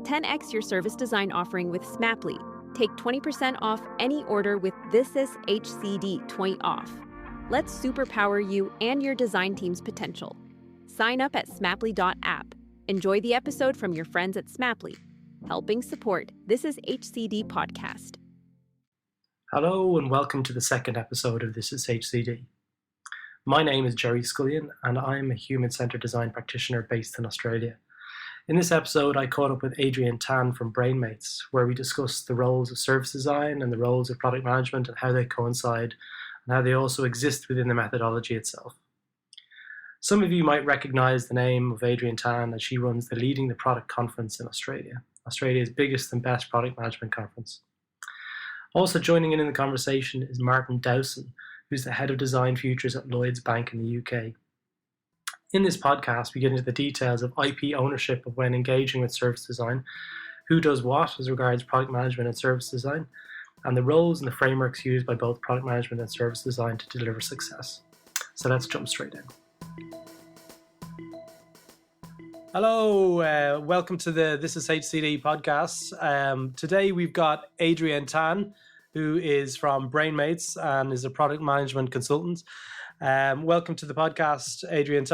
10x your service design offering with Smapply. Take 20% off any order with This Is HCD 20 off. Let's superpower you and your design team's potential. Sign up at smapply.app. Enjoy the episode from your friends at Smapply, helping support This Is HCD podcast. Hello and welcome to the second episode of This Is HCD. My name is Gerry Scullion and I'm a human-centered design practitioner based in Australia. In this episode, I caught up with Adrienne from Brainmates, where we discussed the roles of service design and the roles of product management and how they coincide and how they also exist within the methodology itself. Some of you might recognise the name of Adrienne as she runs the Leading the Product conference in Australia, Australia's biggest and best product management conference. Also joining in the conversation is Martin Dowson, who's the Head of Design Futures at Lloyds Banking in the UK. In this podcast, we get into the details of IP ownership of when engaging with service design, who does what as regards product management and service design, and the roles and the frameworks used by both product management and service design to deliver success. So let's jump straight in. Hello, welcome to the This Is HCD podcast. Today we've got Adrienne, who is from Brainmates and is a product management consultant. Welcome to the podcast, Adrienne.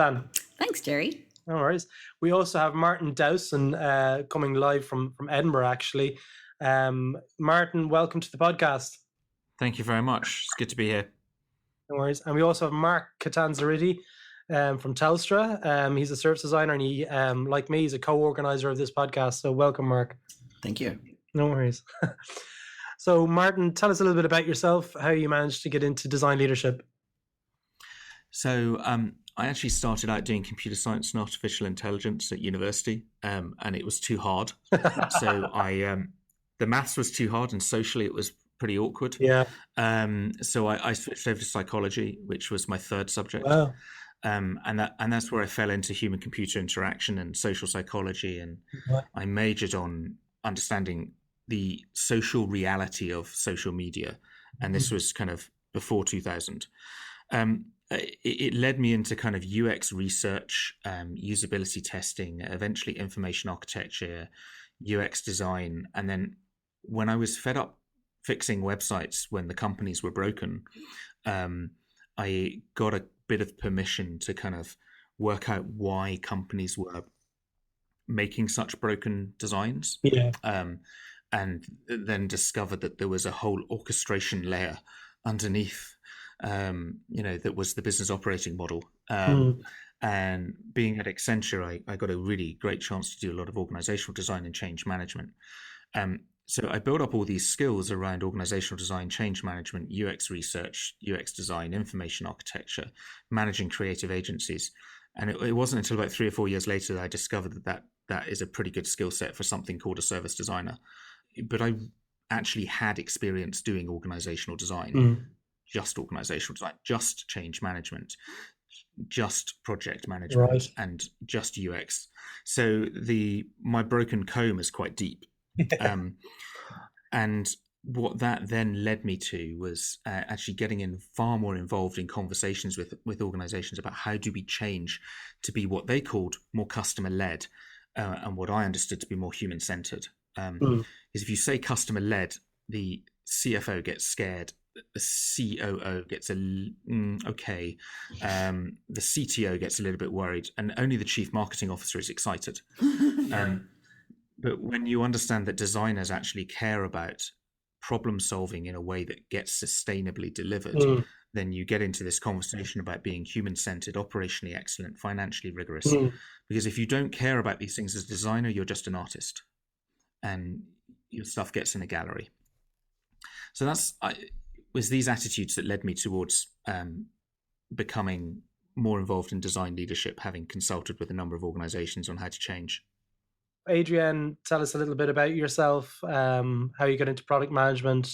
Thanks, Gerry. No worries. We also have Martin Dowson coming live from Edinburgh, actually. Martin, welcome to the podcast. Thank you very much. It's good to be here. No worries. And we also have Mark Catanzariti from Telstra. He's a service designer and he, like me, he's a co-organizer of this podcast. So welcome, Mark. Thank you. No worries. So Martin, tell us a little bit about yourself, how you managed to get into design leadership. So I actually started out doing computer science and artificial intelligence at university, and it was too hard. So the maths was too hard, and socially it was pretty awkward. Yeah. So I switched over to psychology, which was my third subject. Wow. And that's where I fell into human-computer interaction and social psychology, and I majored on understanding the social reality of social media, and this was kind of before 2000. It led me into kind of UX research, usability testing, eventually information architecture, UX design. And then when I was fed up fixing websites when the companies were broken, I got a bit of permission to kind of work out why companies were making such broken designs. Yeah. And then discovered that there was a whole orchestration layer underneath, that was the business operating model. And being at Accenture, I got a really great chance to do a lot of organizational design and change management. So I built up all these skills around organizational design, change management, UX research, UX design, information architecture, managing creative agencies. And it wasn't until about 3 or 4 years later that I discovered that is a pretty good skill set for something called a service designer. But I actually had experience doing organizational design. Just organizational design, just change management, just project management, right, and just UX. So my broken comb is quite deep. And what that then led me to was actually getting far more involved in conversations with organizations about how do we change to be what they called more customer-led and what I understood to be more human-centered. Is if you say customer-led, the CFO gets scared, the COO gets okay, the CTO gets a little bit worried, and only the chief marketing officer is excited. But when you understand that designers actually care about problem solving in a way that gets sustainably delivered, then you get into this conversation about being human-centered, operationally excellent, financially rigorous. Because if you don't care about these things as a designer, you're just an artist, and your stuff gets in a gallery. So was these attitudes that led me towards becoming more involved in design leadership, having consulted with a number of organizations on how to change. Adrienne, tell us a little bit about yourself, how you got into product management,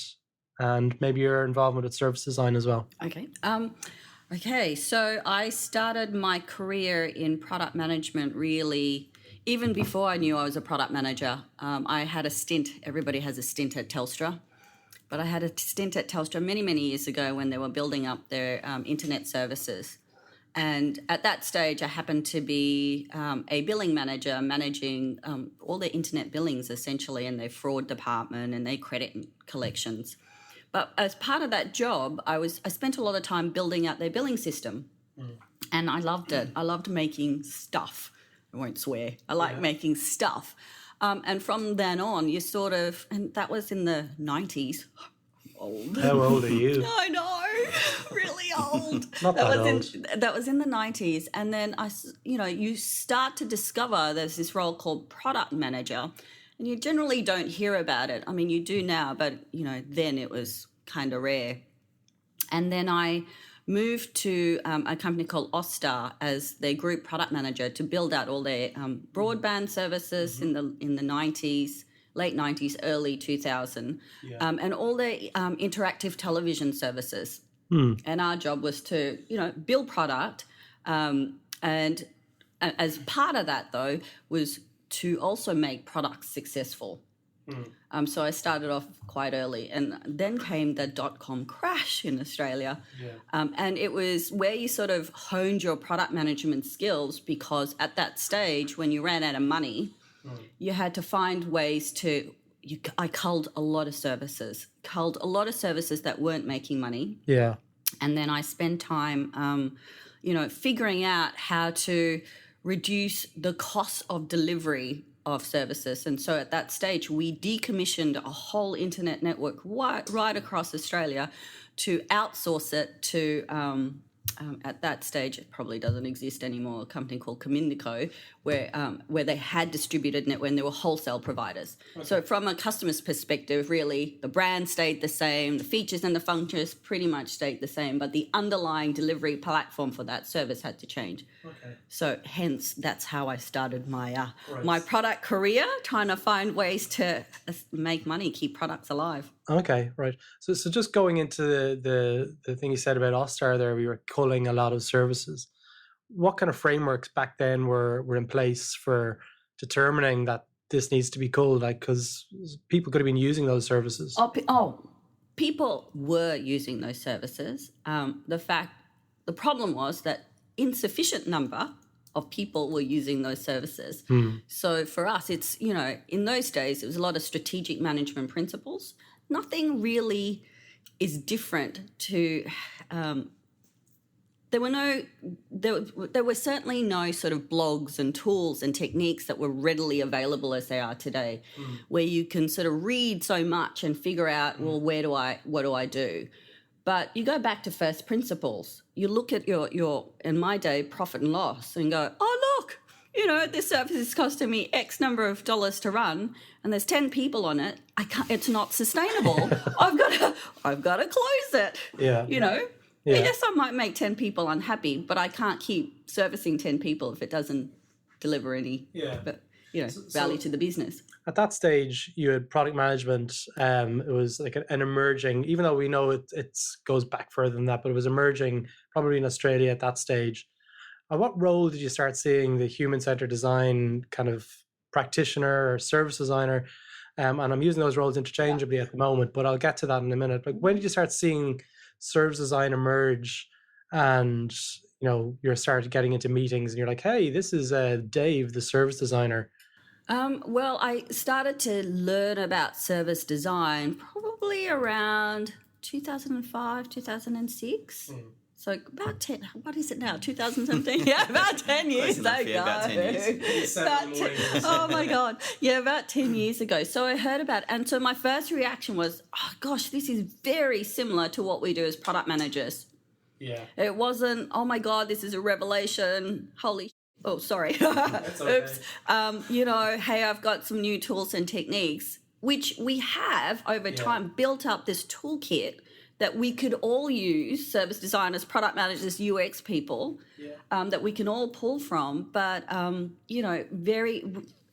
and maybe your involvement with service design as well. Okay. So I started my career in product management really even before I knew I was a product manager. I had a stint. Everybody has a stint at Telstra. But I had a stint at Telstra many, many years ago when they were building up their internet services. And at that stage, I happened to be a billing manager managing all their internet billings, essentially, and their fraud department and their credit collections. But as part of that job, I spent a lot of time building out their billing system. And I loved it. I loved making stuff. I won't swear. I like making stuff. And from then on, you sort of, and that was in the 90s. Old. How old are you? I know, really old. Not that old. That was in the 90s. And then, you start to discover there's this role called product manager, and you generally don't hear about it. I mean, you do now, but, then it was kind of rare. And then I moved to a company called Ostar as their group product manager to build out all their broadband services in the 90s. Late 90s, early 2000, and all their interactive television services. And our job was to, build product. And as part of that, though, was to also make products successful. So I started off quite early. And then came the dot-com crash in Australia. And it was where you sort of honed your product management skills, because at that stage, when you ran out of money, you had to find ways to. I culled a lot of services that weren't making money. Yeah, and then I spent time, figuring out how to reduce the cost of delivery of services. And so at that stage, we decommissioned a whole internet network right across Australia to outsource it to. At that stage, it probably doesn't exist anymore, a company called Comindico, where they had distributed net when they were wholesale providers. Okay. So from a customer's perspective, really, the brand stayed the same, the features and the functions pretty much stayed the same, but the underlying delivery platform for that service had to change. Okay. So hence, that's how I started my my product career, trying to find ways to make money, keep products alive. Okay, right. So just going into the thing you said about Ostar there, we were culling a lot of services. What kind of frameworks back then were in place for determining that this needs to be culled? Like, because people could have been using those services. People were using those services. The problem was that insufficient number of people were using those services. So for us, it's, in those days, it was a lot of strategic management principles. Nothing really is different to. There were certainly no sort of blogs and tools and techniques that were readily available as they are today, where you can sort of read so much and figure out, well, what do I do? But you go back to first principles. You look at your in my day, profit and loss, and go, oh look, this service is costing me X number of dollars to run, and there's 10 people on it. It's not sustainable. I've got to close it. Yeah. Yes, I might make 10 people unhappy, but I can't keep servicing 10 people if it doesn't deliver any value to the business. At that stage, you had product management. It was like an emerging, even though we know it goes back further than that, but it was emerging probably in Australia at that stage. At what role did you start seeing the human-centered design kind of practitioner or service designer? And I'm using those roles interchangeably at the moment, but I'll get to that in a minute. Like, when did you start seeing service design emerge, and you started getting into meetings and you're like, hey, this is Dave, the service designer? Well, I started to learn about service design probably around 2005, 2006. So about 10, what is it now, 2017? Yeah, about 10 years ago. About 10 years. Oh, my God. Yeah, about 10 years ago. So I heard about it. And so my first reaction was, oh, gosh, this is very similar to what we do as product managers. Yeah. It wasn't, oh, my God, this is a revelation. Holy oh, sorry. That's okay. Oops. Hey, I've got some new tools and techniques, which we have over time built up this toolkit that we could all use, service designers, product managers, UX people, that we can all pull from. But, very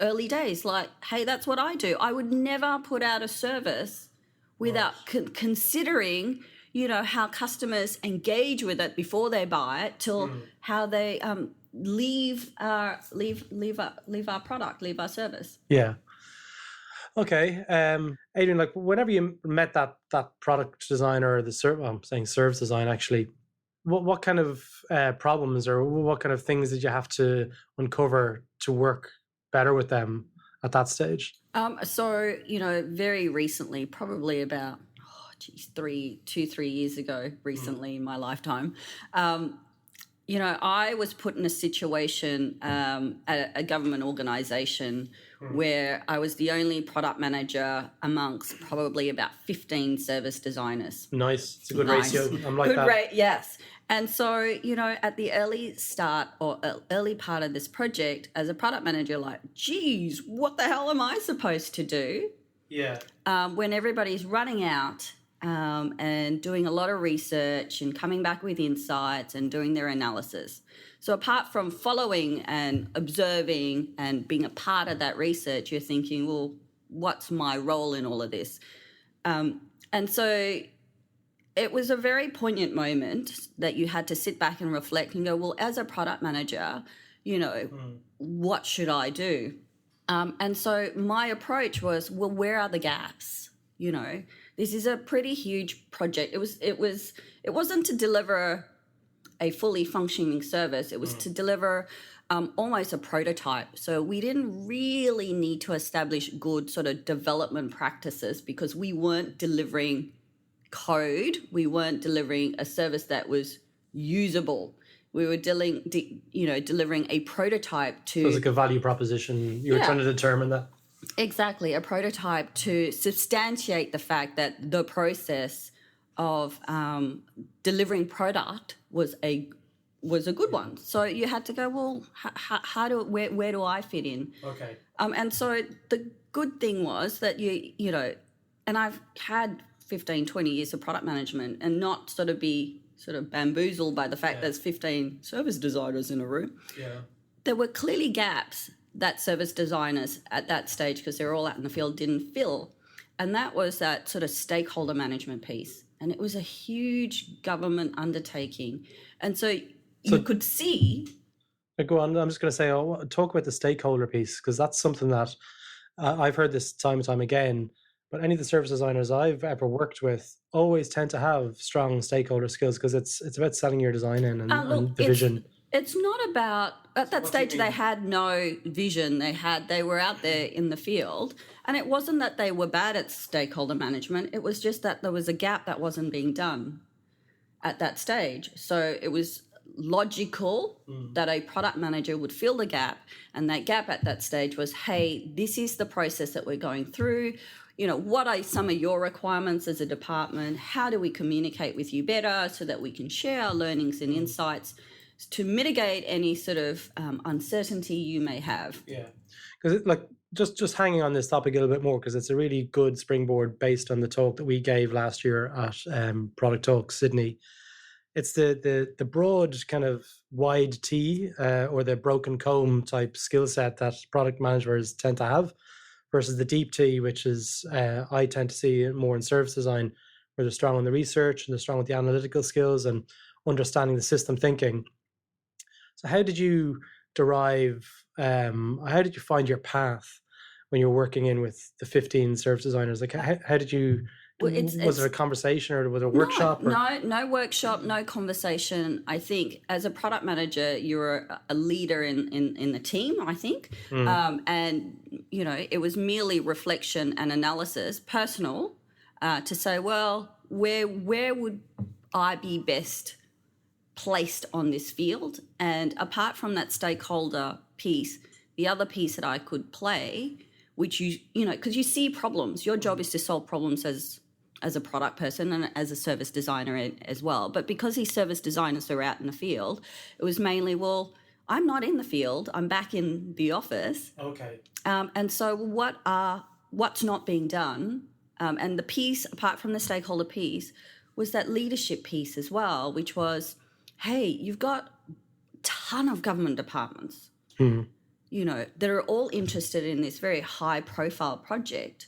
early days, like, hey, that's what I do. I would never put out a service without considering, how customers engage with it before they buy it, till how they leave our product, leave our service. Yeah. Okay, Adrienne, like, whenever you met that product designer or I'm saying service design actually, what kind of problems or what kind of things did you have to uncover to work better with them at that stage? So, very recently, probably about 3 years ago, recently in my lifetime, I was put in a situation at a government organisation where I was the only product manager amongst probably about 15 service designers. Nice. It's a good ratio. I'm like good that. Rate, yes. And so, at the early start or early part of this project, as a product manager, like, geez, what the hell am I supposed to do? Yeah. When everybody's running out and doing a lot of research and coming back with insights and doing their analysis. So apart from following and observing and being a part of that research, you're thinking, well, what's my role in all of this? And so it was a very poignant moment that you had to sit back and reflect and go, well, as a product manager, what should I do? And so my approach was, well, where are the gaps? This is a pretty huge project. It wasn't to deliver a fully functioning service. It was to deliver almost a prototype. So we didn't really need to establish good sort of development practices because we weren't delivering code. We weren't delivering a service that was usable. We were delivering a prototype to... So it was like a value proposition. You were trying to determine that. Exactly, a prototype to substantiate the fact that the process of delivering product was a good one. So you had to go, well, where do I fit in? Okay. And so the good thing was that and I've had 15, 20 years of product management and not be bamboozled by the fact there's 15 service designers in a room. Yeah. There were clearly gaps that service designers at that stage, because they're all out in the field, didn't fill. And that was that sort of stakeholder management piece. And it was a huge government undertaking. And so you could see... Go on, I'm just going to say, talk about the stakeholder piece, because that's something that I've heard this time and time again, but any of the service designers I've ever worked with always tend to have strong stakeholder skills, because it's about selling your design in and the vision. It's not about, at that stage they had no vision. They were out there in the field, and it wasn't that they were bad at stakeholder management. It was just that there was a gap that wasn't being done at that stage. So it was logical that a product manager would fill the gap, and that gap at that stage was, hey, this is the process that we're going through. What are some of your requirements as a department? How do we communicate with you better so that we can share our learnings and insights to mitigate any sort of uncertainty you may have? Yeah, because just hanging on this topic a little bit more, because it's a really good springboard based on the talk that we gave last year at Product Talk Sydney. It's the broad kind of wide T or the broken comb type skill set that product managers tend to have, versus the deep T, which is I tend to see more in service design, where they're strong on the research and they're strong with the analytical skills and understanding the system thinking. So how did you how did you find your path when you were working in with the 15 service designers? Like, how did you, was it a conversation or was it a workshop? No workshop, no conversation. I think as a product manager, you're a leader in the team, I think. And, it was merely reflection and analysis, personal, to say, well, where would I be best placed on this field? And apart from that stakeholder piece, the other piece that I could play, which because you see problems, your job is to solve problems as a product person and as a service designer as well. But because these service designers are out in the field, it was mainly, well, I'm not in the field, I'm back in the office. Okay. And so what's not being done? And the piece, apart from the stakeholder piece, was that leadership piece as well, which was, hey, you've got a ton of government departments, that are all interested in this very high-profile project.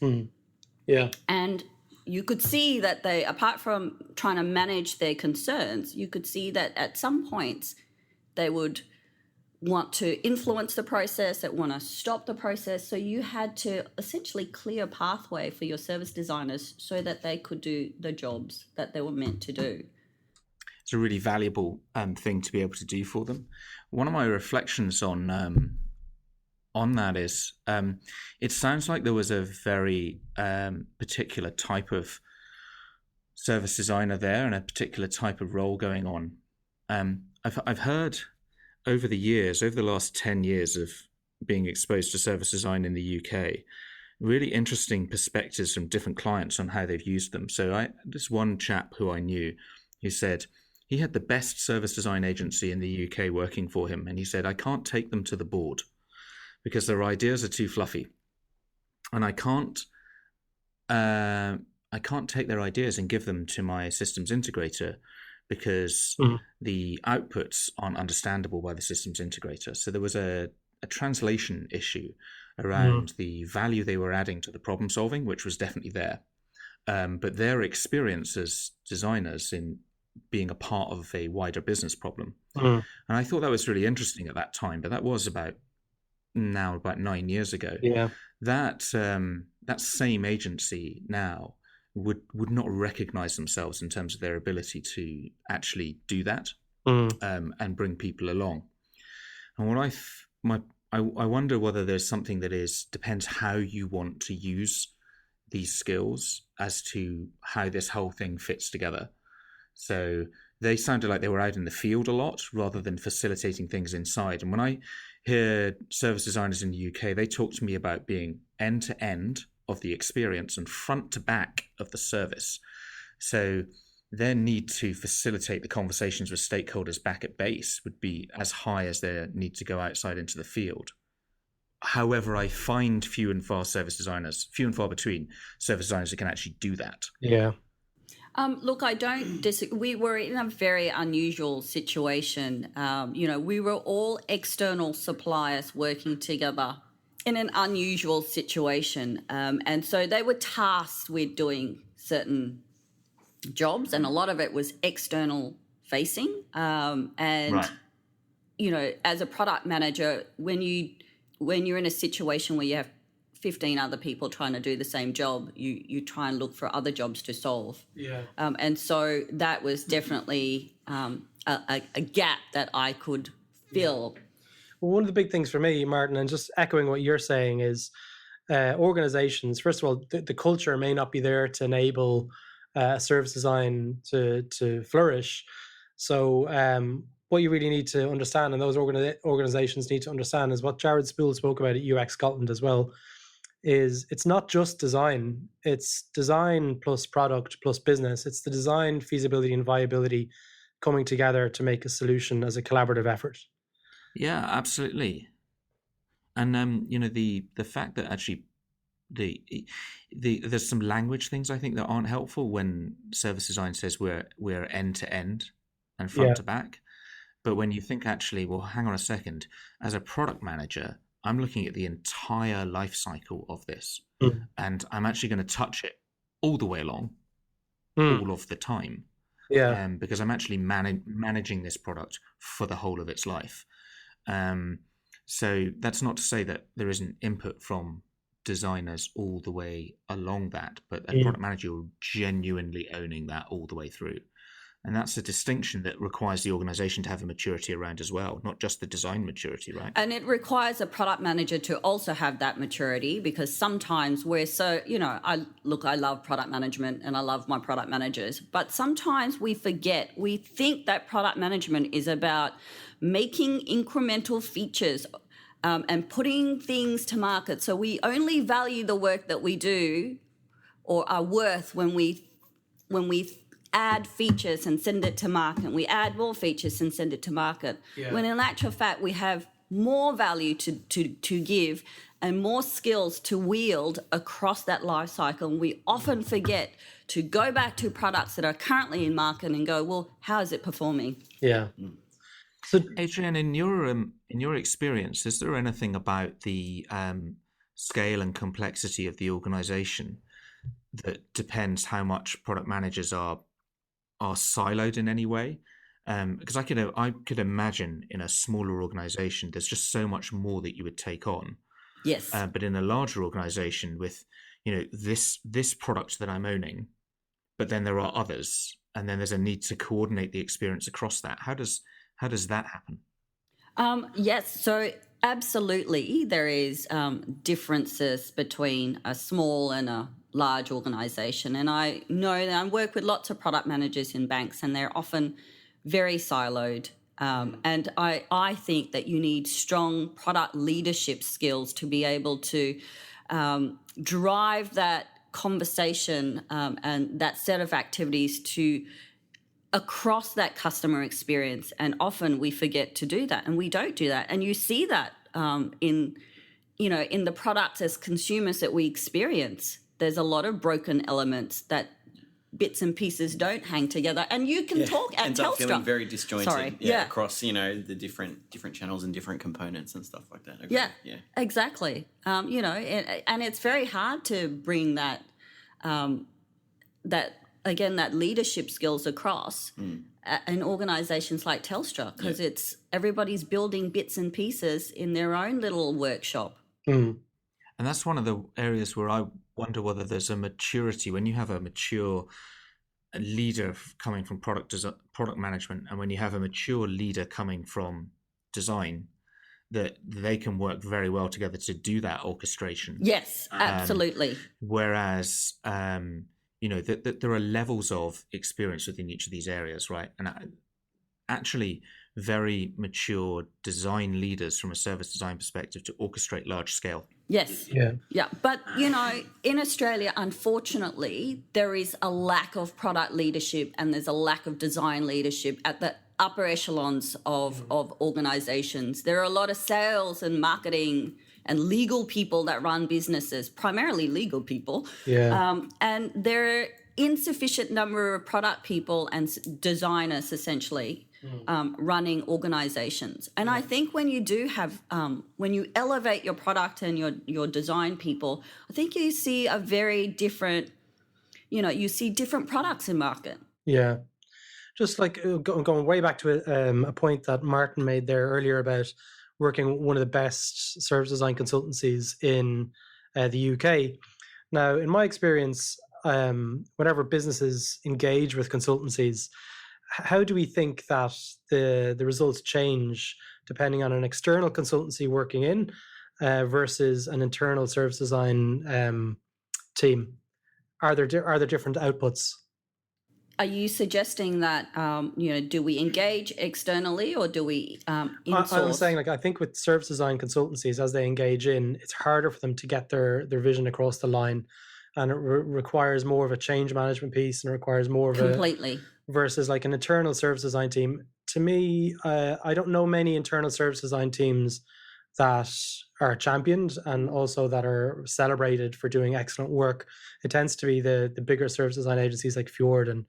Yeah. And you could see that they, apart from trying to manage their concerns, you could see that at some points they would want to influence the process, that want to stop the process. So you had to essentially clear a pathway for your service designers so that they could do the jobs that they were meant to do. it's a really valuable thing to be able to do for them. One of my reflections on that is, it sounds like there was a very particular type of service designer there and a particular type of role going on. I've heard over the last 10 years of being exposed to service design in the UK, really interesting perspectives from different clients on how they've used them. So this one chap who I knew, who said he had the best service design agency in the UK working for him, and he said, I can't take them to the board because their ideas are too fluffy, and I can't take their ideas and give them to my systems integrator because the outputs aren't understandable by the systems integrator. So there was a translation issue around the value they were adding to the problem solving, which was definitely there. But their experience as designers in being a part of a wider business problem. And I thought that was really interesting at that time, but that was about 9 years ago. Yeah. That same agency now would not recognize themselves in terms of their ability to actually do that and bring people along. And what I wonder whether there's something that depends how you want to use these skills as to how this whole thing fits together. So they sounded like they were out in the field a lot rather than facilitating things inside. And when I hear service designers in the UK, they talk to me about being end to end of the experience and front to back of the service. So their need to facilitate the conversations with stakeholders back at base would be as high as their need to go outside into the field. However, I find few and far between service designers who can actually do that. Yeah. Look, I don't disagree. We were in a very unusual situation. We were all external suppliers working together in an unusual situation. And so they were tasked with doing certain jobs, and a lot of it was external facing. Right. As a product manager, when you're in a situation where you have 15 other people trying to do the same job, you try and look for other jobs to solve. Yeah. And so that was definitely a gap that I could fill. Well, one of the big things for me, Martin, and just echoing what you're saying, is organizations, first of all, the culture may not be there to enable service design to flourish. So what you really need to understand, and those organizations need to understand, is what Jared Spool spoke about at UX Scotland as well, is it's not just design. It's design plus product plus business. It's the design, feasibility and viability coming together to make a solution as a collaborative effort. Yeah, absolutely. And the fact that actually there's some language things I think that aren't helpful when service design says we're end to end and front to back. But when you think actually, well, hang on a second, as a product manager, I'm looking at the entire life cycle of this, and I'm actually going to touch it all the way along, all of the time. Yeah. Because I'm actually managing this product for the whole of its life. So that's not to say that there isn't input from designers all the way along that, but a product manager will genuinely owning that all the way through. And that's a distinction that requires the organization to have a maturity around as well, not just the design maturity, right? And it requires a product manager to also have that maturity, because sometimes we're so, I love product management and I love my product managers, but sometimes we think that product management is about making incremental features and putting things to market. So we only value the work that we do or are worth when we add features and send it to market. We add more features and send it to market. Yeah. When in actual fact, we have more value to give and more skills to wield across that life cycle. And we often forget to go back to products that are currently in market and go, well, how is it performing? Yeah. So, Adrienne, in your experience, is there anything about the scale and complexity of the organization that depends how much product managers are siloed in any way? Because I could imagine in a smaller organization, there's just so much more that you would take on. Yes. But in a larger organization with, this product that I'm owning, but then there are others, and then there's a need to coordinate the experience across that. How does that happen? Yes, so absolutely there is differences between a small and a large organisation. And I know that I work with lots of product managers in banks, and they're often very siloed. And I think that you need strong product leadership skills to be able to drive that conversation and that set of activities to across that customer experience. And often we forget to do that, and we don't do that. And you see that in the products as consumers that we experience. There's a lot of broken elements that bits and pieces don't hang together, and you can talk at ends Telstra. up feeling very disjointed. Sorry. Across the different channels and different components and stuff like that. Yeah, exactly. And it's very hard to bring that leadership skills across in organisations like Telstra, because it's everybody's building bits and pieces in their own little workshop. And that's one of the areas where I wonder whether there's a maturity when you have a mature leader coming from product management, and when you have a mature leader coming from design, that they can work very well together to do that orchestration. Yes, absolutely. Whereas, that there are levels of experience within each of these areas, right? And actually very mature design leaders from a service design perspective to orchestrate large scale. Yes. Yeah. But, in Australia, unfortunately, there is a lack of product leadership, and there's a lack of design leadership at the upper echelons of organisations. There are a lot of sales and marketing and legal people that run businesses, primarily legal people. And there are insufficient number of product people and designers, essentially, running organisations. And I think when you do have, when you elevate your product and your design people, I think you see a very different, you see different products in market. Yeah. Just like going way back to a point that Martin made there earlier about working with one of the best service design consultancies in the UK. Now, in my experience, whenever businesses engage with consultancies, how do we think that the results change depending on an external consultancy working in versus an internal service design team? Are there different outputs? Are you suggesting that, do we engage externally or do we insource? I'm saying, I think with service design consultancies, as they engage in, it's harder for them to get their vision across the line, and it requires more of a change management piece, and it requires more of completely versus like an internal service design team. To me, I don't know many internal service design teams that are championed and also that are celebrated for doing excellent work. It tends to be the bigger service design agencies like Fjord and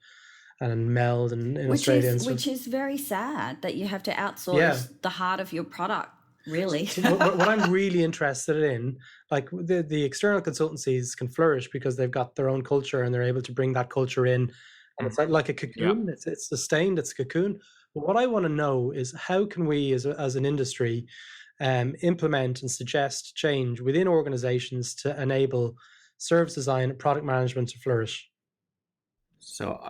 Meld and in Australia. Which is very sad that you have to outsource the heart of your product, really. What I'm really interested in, like the external consultancies can flourish because they've got their own culture and they're able to bring that culture in. And it's like a cocoon. Yeah. It's sustained, it's a cocoon. But what I want to know is how can we as an industry implement and suggest change within organizations to enable service design and product management to flourish? So,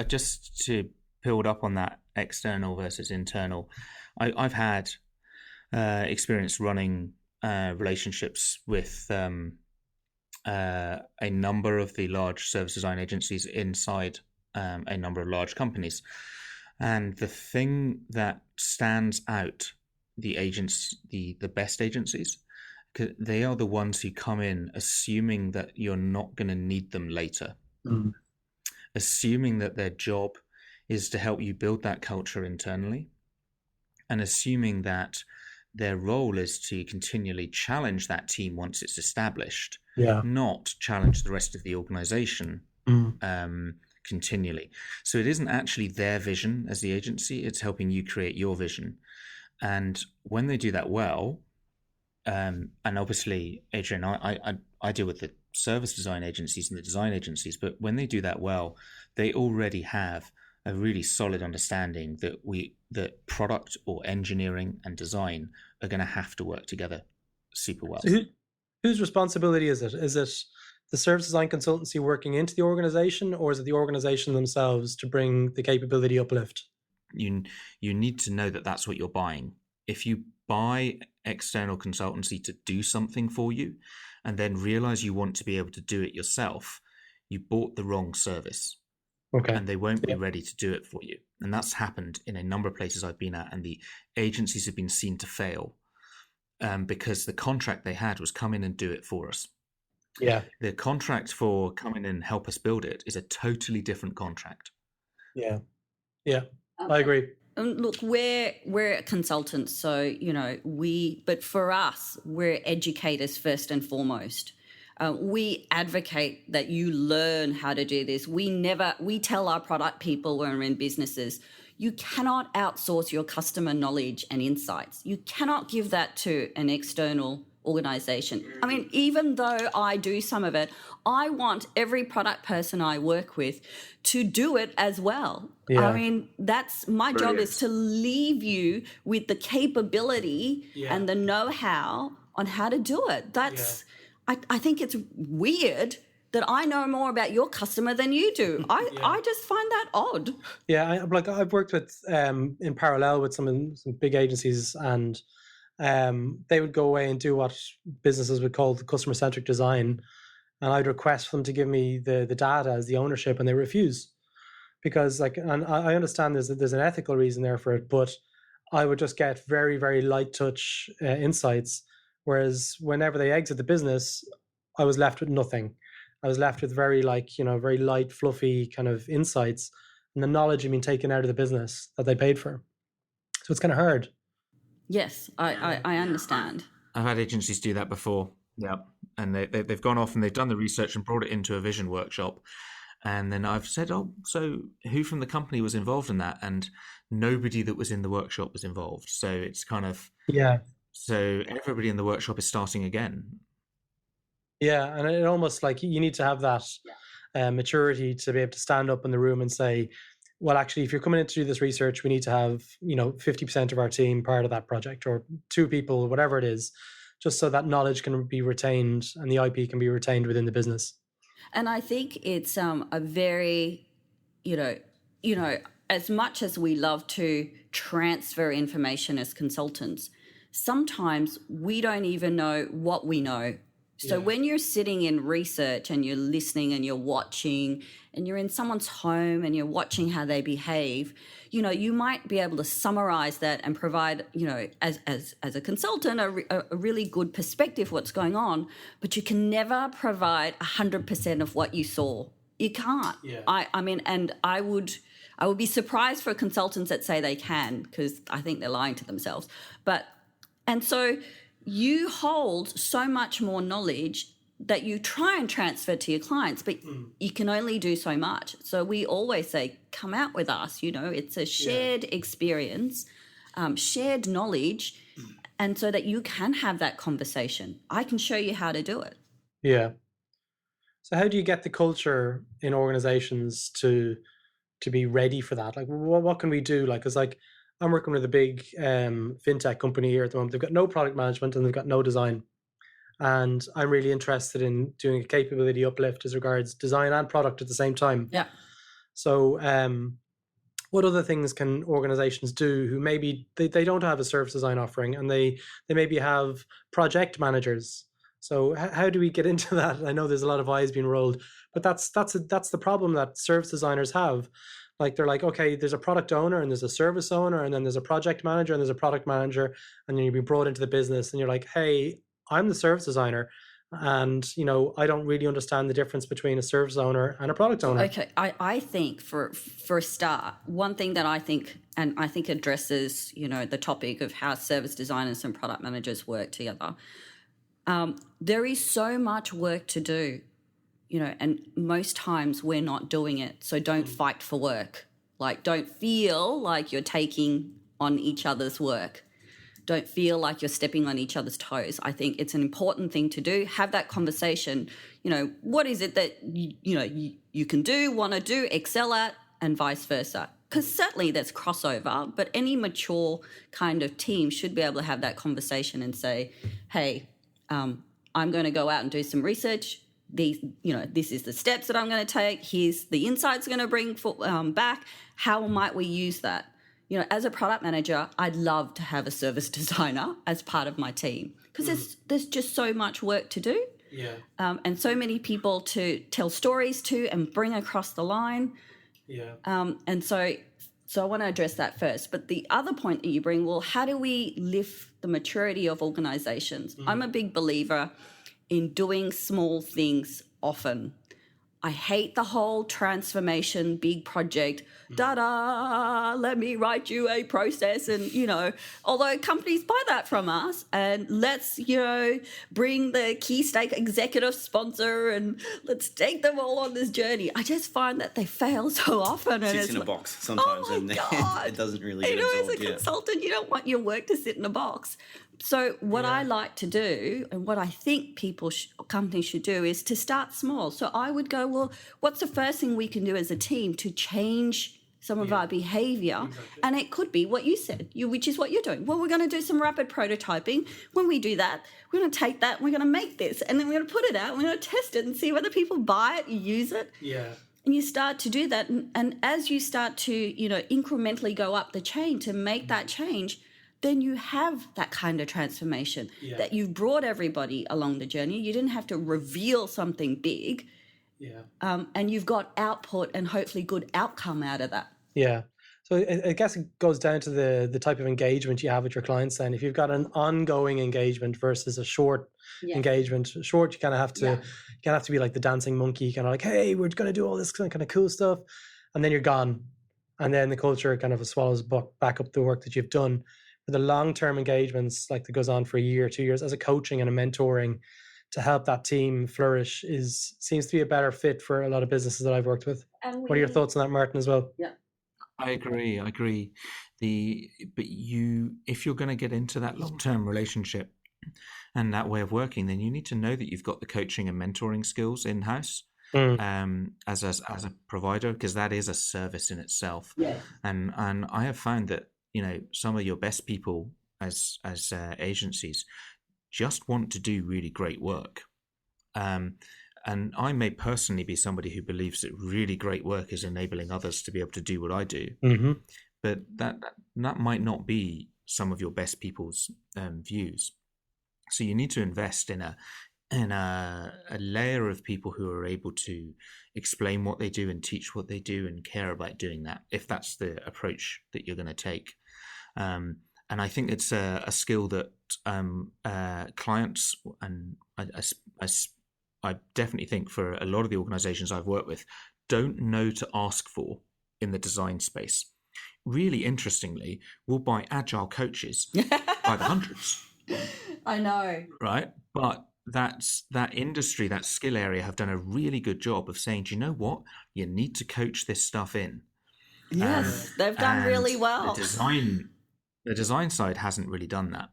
just to build up on that external versus internal, I've had experience running relationships with a number of the large service design agencies inside a number of large companies. And the thing that stands out the best agencies, they are the ones who come in assuming that you're not going to need them later. Assuming that their job is to help you build that culture internally, and assuming that their role is to continually challenge that team once it's established, not challenge the rest of the organization continually. So it isn't actually their vision as the agency, it's helping you create your vision. And when they do that well, and obviously, Adrienne, I deal with the service design agencies and the design agencies, but when they do that well, they already have a really solid understanding that product or engineering and design are going to have to work together super well. So whose responsibility is it? Is it the service design consultancy working into the organization, or is it the organization themselves to bring the capability uplift? You need to know that that's what you're buying. If you buy external consultancy to do something for you and then realize you want to be able to do it yourself, you bought the wrong service. Okay. And they won't be ready to do it for you. And that's happened in a number of places I've been at, and the agencies have been seen to fail because the contract they had was come in and do it for us. Yeah. The contract for come in and help us build it is a totally different contract. Yeah. Yeah. I agree. Look, we're consultants, so but for us, we're educators first and foremost. We advocate that you learn how to do this. We tell our product people when we're in businesses, you cannot outsource your customer knowledge and insights. You cannot give that to an external organization. I mean, even though I do some of it, I want every product person I work with to do it as well. Yeah. I mean, that's my job, is to leave you with the capability and the know-how on how to do it. I think it's weird that I know more about your customer than you do. I just find that odd. Yeah, I've worked with in parallel with some big agencies, and they would go away and do what businesses would call the customer-centric design, and I'd request for them to give me the data as the ownership, and they refuse because and I understand there's an ethical reason there for it, but I would just get very, very light touch insights. Whereas whenever they exit the business, I was left with nothing. I was left with very very light, fluffy kind of insights, and the knowledge had been taken out of the business that they paid for. So it's kind of hard. Yes, I understand. I've had agencies do that before. Yeah. And they've gone off and they've done the research and brought it into a vision workshop. And then I've said, oh, so who from the company was involved in that? And nobody that was in the workshop was involved. So it's kind of... Yeah. So everybody in the workshop is starting again. Yeah, and it almost you need to have that maturity to be able to stand up in the room and say, well, actually, if you're coming in to do this research, we need to have 50% of our team part of that project, or 2 people, whatever it is, just so that knowledge can be retained and the IP can be retained within the business. And I think it's a very, as much as we love to transfer information as consultants, sometimes we don't even know what we know. So when you're sitting in research and you're listening and you're watching and you're in someone's home and you're watching how they behave, you might be able to summarize that and provide, as a consultant, a really good perspective what's going on, but you can never provide 100% of what you saw. You can't. Yeah. I mean, and I would be surprised for consultants that say they can, because I think they're lying to themselves. And so you hold so much more knowledge that you try and transfer to your clients, but you can only do so much. So we always say, come out with us. It's a shared experience, shared knowledge, and so that you can have that conversation. I can show you how to do it. Yeah. So how do you get the culture in organizations to be ready for that? What can we do? Because I'm working with a big fintech company here at the moment. They've got no product management and they've got no design. And I'm really interested in doing a capability uplift as regards design and product at the same time. Yeah. So what other things can organizations do who maybe they don't have a service design offering, and they maybe have project managers? So how do we get into that? I know there's a lot of eyes being rolled, but that's the problem that service designers have. They're okay, there's a product owner and there's a service owner, and then there's a project manager and there's a product manager, and then you'll be brought into the business and you're like, hey, I'm the service designer, and I don't really understand the difference between a service owner and a product owner. Okay, I think for a start, one thing that I think addresses the topic of how service designers and product managers work together. There is so much work to do. And most times we're not doing it. So don't fight for work. Don't feel like you're taking on each other's work. Don't feel like you're stepping on each other's toes. I think it's an important thing to do. Have that conversation. What is it that you can do, want to do, excel at, and vice versa. Because certainly there's crossover, but any mature kind of team should be able to have that conversation and say, hey, I'm going to go out and do some research. these, this is the steps that I'm going to take. Here's the insights going to bring back. How might we use that? As a product manager, I'd love to have a service designer as part of my team because there's just so much work to do. Yeah. And so many people to tell stories to and bring across the line. Yeah. And so I want to address that first. But the other point that you bring, well, how do we lift the maturity of organisations? I'm a big believer in doing small things often. I hate the whole transformation, big project, let me write you a process. And, although companies buy that from us and let's, bring the key stake executive sponsor and let's take them all on this journey. I just find that they fail so often. It sits in a box sometimes and it doesn't really get as absorbed. a consultant, you don't want your work to sit in a box. So what I like to do and what I think companies should do is to start small. So I would go, well, what's the first thing we can do as a team to change some of our behaviour? Exactly. And it could be what you said, which is what you're doing. Well, we're going to do some rapid prototyping. When we do that, we're going to take that and we're going to make this and then we're going to put it out and we're going to test it and see whether people buy it, use it. Yeah. And you start to do that. And as you start to, incrementally go up the chain to make that change, then you have that kind of transformation that you've brought everybody along the journey. You didn't have to reveal something big. Yeah. And you've got output and hopefully good outcome out of that. Yeah. So I guess it goes down to the type of engagement you have with your clients then. If you've got an ongoing engagement versus a short engagement, short, you kind of have to be like the dancing monkey, kind of like, hey, we're going to do all this kind of cool stuff. And then you're gone. And then the culture kind of swallows back up the work that you've done. For the long-term engagements, like that goes on for a year, 2 years, as a coaching and a mentoring to help that team flourish seems to be a better fit for a lot of businesses that I've worked with. What are your thoughts on that, Martin, as well? Yeah. I agree. But if you're going to get into that long-term relationship and that way of working, then you need to know that you've got the coaching and mentoring skills in-house as a provider, because that is a service in itself. Yeah. And I have found that some of your best people as agencies just want to do really great work. And I may personally be somebody who believes that really great work is enabling others to be able to do what I do. Mm-hmm. But that might not be some of your best people's views. So you need to invest in a layer of people who are able to explain what they do and teach what they do and care about doing that, if that's the approach that you're going to take. And I think it's a skill that clients, and I definitely think for a lot of the organizations I've worked with, don't know to ask for in the design space. Really interestingly, we'll buy agile coaches by the hundreds. I know. Right? But that industry, that skill area have done a really good job of saying, do you know what? You need to coach this stuff in. Yes, they've done really well. The design side hasn't really done that.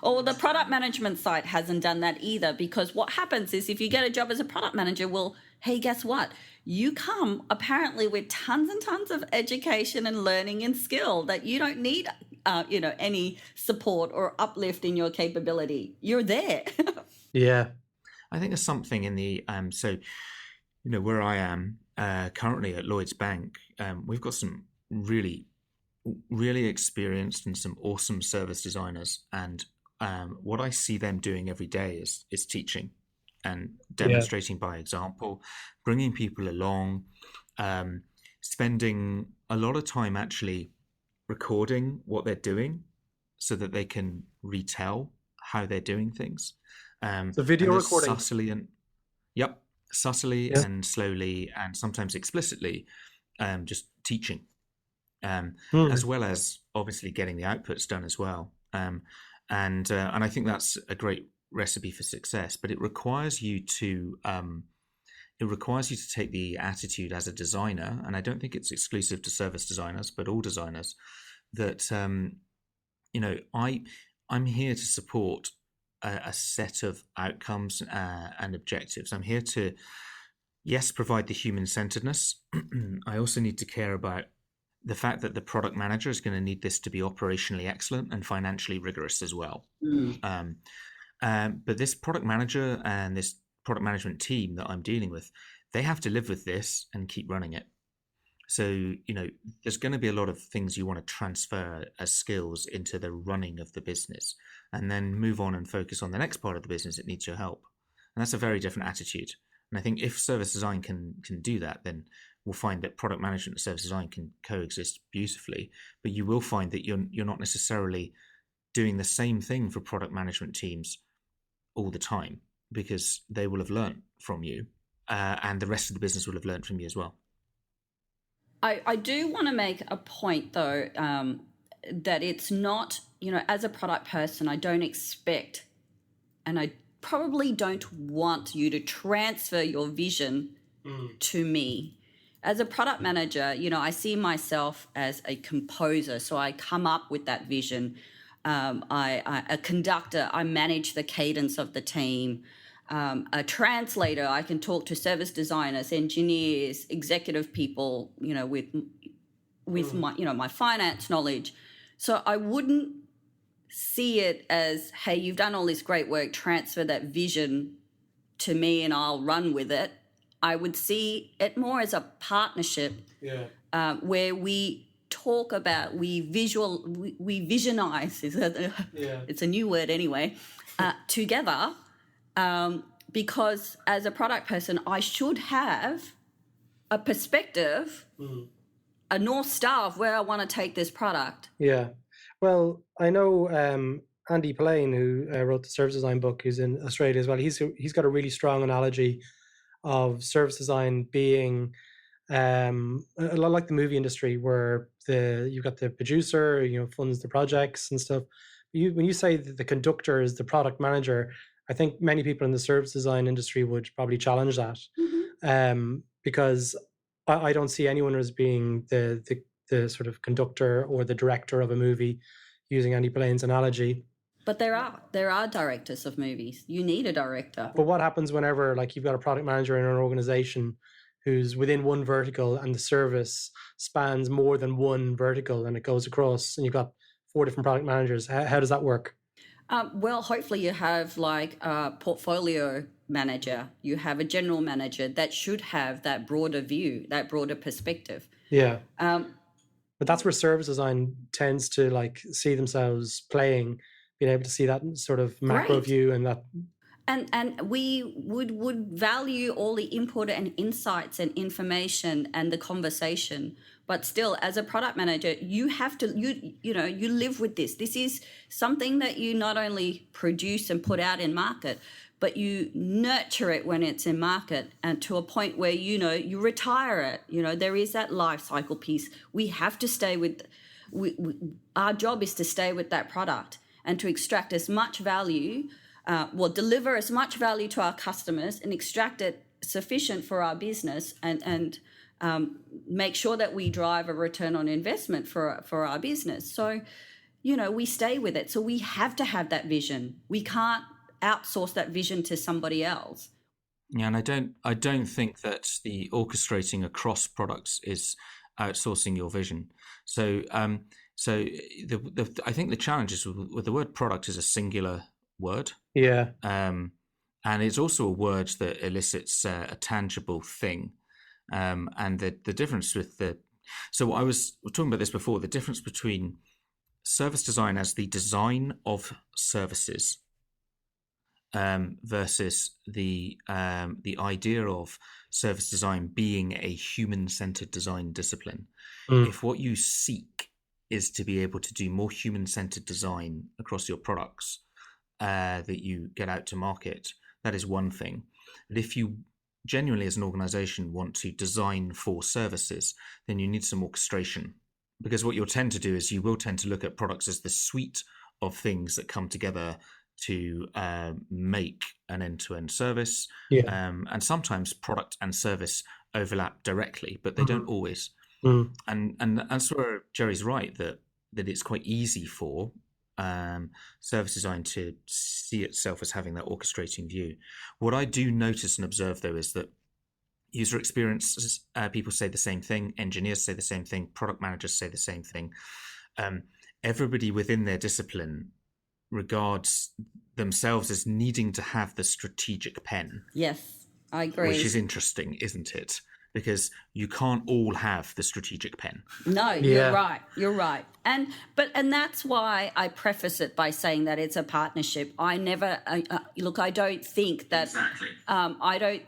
Or the product management side hasn't done that either, because what happens is if you get a job as a product manager, well, hey, guess what? You come apparently with tons and tons of education and learning and skill that you don't need, any support or uplift in your capability. You're there. Yeah. I think there's something in the, where I am currently at Lloyds Bank, we've got some really experienced and some awesome service designers, and what I see them doing every day is teaching and demonstrating by example, bringing people along, spending a lot of time actually recording what they're doing so that they can retell how they're doing things. So video recording. Subtly and slowly and sometimes explicitly, just teaching. As well as obviously getting the outputs done as well. And I think that's a great recipe for success, but it requires you to take the attitude as a designer, and I don't think it's exclusive to service designers, but all designers, that I'm here to support a set of outcomes and objectives. I'm here to, yes, provide the human-centeredness. I also need to care about the fact that the product manager is going to need this to be operationally excellent and financially rigorous as well. But this product manager and this product management team that I'm dealing with, they have to live with this and keep running it. So, there's going to be a lot of things you want to transfer as skills into the running of the business, and then move on and focus on the next part of the business that needs your help. And that's a very different attitude. And I think if service design can do that, then we'll find that product management and service design can coexist beautifully. But you will find that you're not necessarily doing the same thing for product management teams all the time, because they will have learned from you, and the rest of the business will have learned from you as well. I do want to make a point, though, that it's not, as a product person, I don't expect, and I probably don't want you to transfer your vision to me. As a product manager, I see myself as a composer, so I come up with that vision. A conductor, I manage the cadence of the team. A translator, I can talk to service designers, engineers, executive people, with my finance knowledge. So I wouldn't see it as, hey, you've done all this great work, transfer that vision to me and I'll run with it. I would see it more as a partnership, where we talk about, we visionize. It's a new word anyway. Together. Because as a product person, I should have a perspective, a North Star of where I want to take this product. Yeah. Well, I know Andy Pillane, who wrote the service design book, who's in Australia as well. He's got a really strong analogy of service design being a lot like the movie industry, where you've got the producer, funds the projects and stuff. When you say that the conductor is the product manager, I think many people in the service design industry would probably challenge that, because I don't see anyone as being the sort of conductor or the director of a movie, using Andy Pillane's analogy. But there are directors of movies. You need a director. But what happens whenever, like, you've got a product manager in an organization who's within one vertical and the service spans more than one vertical and it goes across, and you've got 4 different product managers? How does that work? Well, hopefully you have like a portfolio manager, you have a general manager that should have that broader view, that broader perspective. Yeah. But that's where service design tends to see themselves playing, being able to see that sort of macro view and that. And we would value all the input and insights and information and the conversation. But still, as a product manager, you have to, you live with this. This is something that you not only produce and put out in market, but you nurture it when it's in market, and to a point where, you retire it. There is that life cycle piece. We have to stay with, our job is to stay with that product and to extract as much value, deliver as much value to our customers and extract it sufficient for our business, and make sure that we drive a return on investment for our business. So, we stay with it. So we have to have that vision. We can't outsource that vision to somebody else. Yeah, and I don't think that the orchestrating across products is outsourcing your vision. So, I think the challenge is with the word product is a singular word. Yeah. And it's also a word that elicits a tangible thing. And the difference with so I was talking about this before, the difference between service design as the design of services versus the idea of service design being a human-centered design discipline. If what you seek is to be able to do more human-centered design across your products that you get out to market, that is one thing. But if you genuinely as an organization want to design for services, then you need some orchestration, because what you'll tend to do is you will tend to look at products as the suite of things that come together to make an end-to-end service. And sometimes product and service overlap directly, but they don't always. And that's where Gerry's right, that it's quite easy for service design to see itself as having that orchestrating view. What I do notice and observe, though, is that user experience people say the same thing, engineers say the same thing, product managers say the same thing. Everybody within their discipline regards themselves as needing to have the strategic pen. Yes, I agree. Which is interesting, isn't it? Because you can't all have the strategic pen. No, you're right. And that's why I preface it by saying that it's a partnership. I never look. I don't think that. Exactly.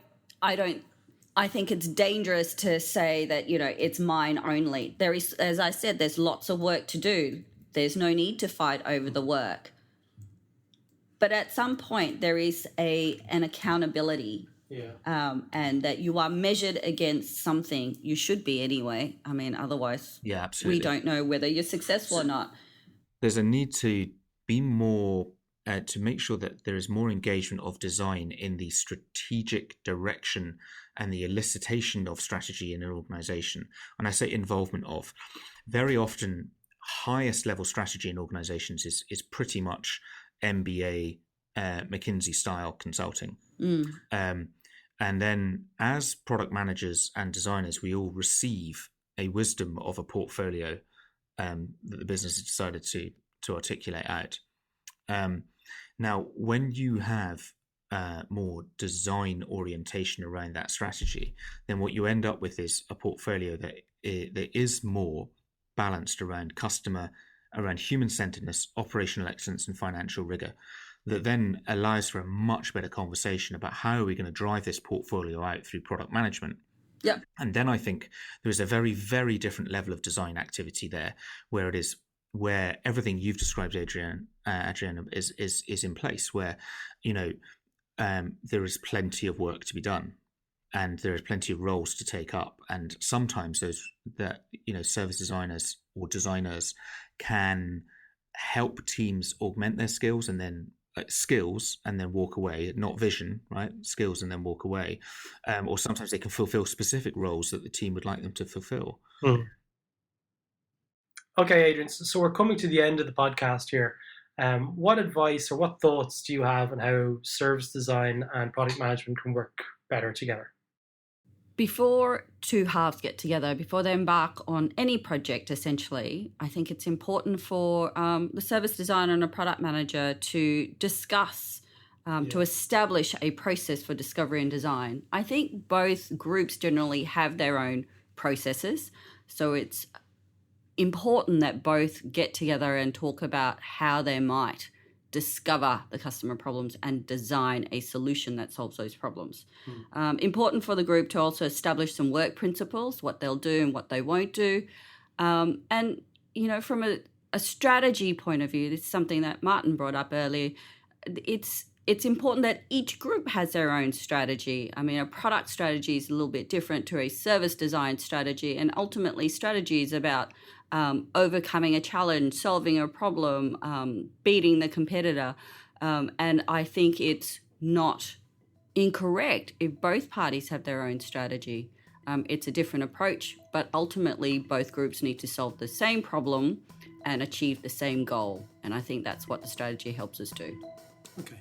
I think it's dangerous to say that it's mine only. There is, as I said, there's lots of work to do. There's no need to fight over the work. But at some point, there is an accountability. Yeah. And that you are measured against something. You should be anyway. I mean, otherwise, absolutely. We don't know whether you're successful or not. There's a need to be more, to make sure that there is more engagement of design in the strategic direction and the elicitation of strategy in an organization. And I say involvement of. Very often, highest level strategy in organizations is pretty much MBA, McKinsey style consulting. And then as product managers and designers, we all receive a wisdom of a portfolio that the business has decided to articulate out. Now, when you have more design orientation around that strategy, then what you end up with is a portfolio that is more balanced around customer, around human-centeredness, operational excellence, and financial rigor, that then allows for a much better conversation about how are we going to drive this portfolio out through product management. Yeah. And then I think there is a very, very different level of design activity there, where everything you've described, Adrienne, is in place, where there is plenty of work to be done, and there is plenty of roles to take up, and sometimes service designers or designers can help teams augment their skills and then walk away, not vision, right? Skills and then walk away. Or sometimes they can fulfill specific roles that the team would like them to fulfill. Okay, Adrienne, so we're coming to the end of the podcast here. What advice or what thoughts do you have on how service design and product management can work better together? Before two halves get together, before they embark on any project, essentially, I think it's important for the service designer and a product manager to discuss, to establish a process for discovery and design. I think both groups generally have their own processes, so it's important that both get together and talk about how they might discover the customer problems and design a solution that solves those problems. Important for the group to also establish some work principles, what they'll do and what they won't do. And, from a strategy point of view, this is something that Martin brought up earlier, it's important that each group has their own strategy. I mean, a product strategy is a little bit different to a service design strategy, and ultimately strategy is about overcoming a challenge, solving a problem, beating the competitor. And I think it's not incorrect if both parties have their own strategy. It's a different approach, but ultimately both groups need to solve the same problem and achieve the same goal. And I think that's what the strategy helps us do. Okay.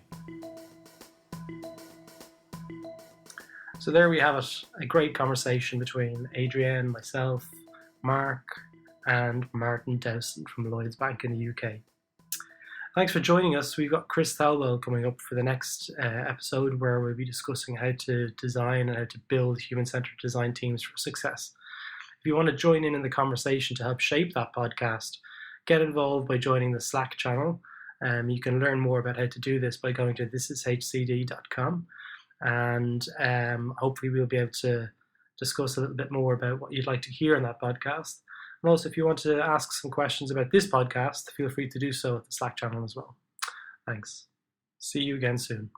So there we have it, a great conversation between Adrienne, myself, Mark, and Martin Dowson from Lloyds Bank in the UK. Thanks for joining us. We've got Chris Thalwell coming up for the next episode, where we'll be discussing how to design and how to build human-centered design teams for success. If you want to join in the conversation to help shape that podcast, get involved by joining the Slack channel. You can learn more about how to do this by going to thisishcd.com, and hopefully we'll be able to discuss a little bit more about what you'd like to hear in that podcast. And also, if you want to ask some questions about this podcast, feel free to do so at the Slack channel as well. Thanks. See you again soon.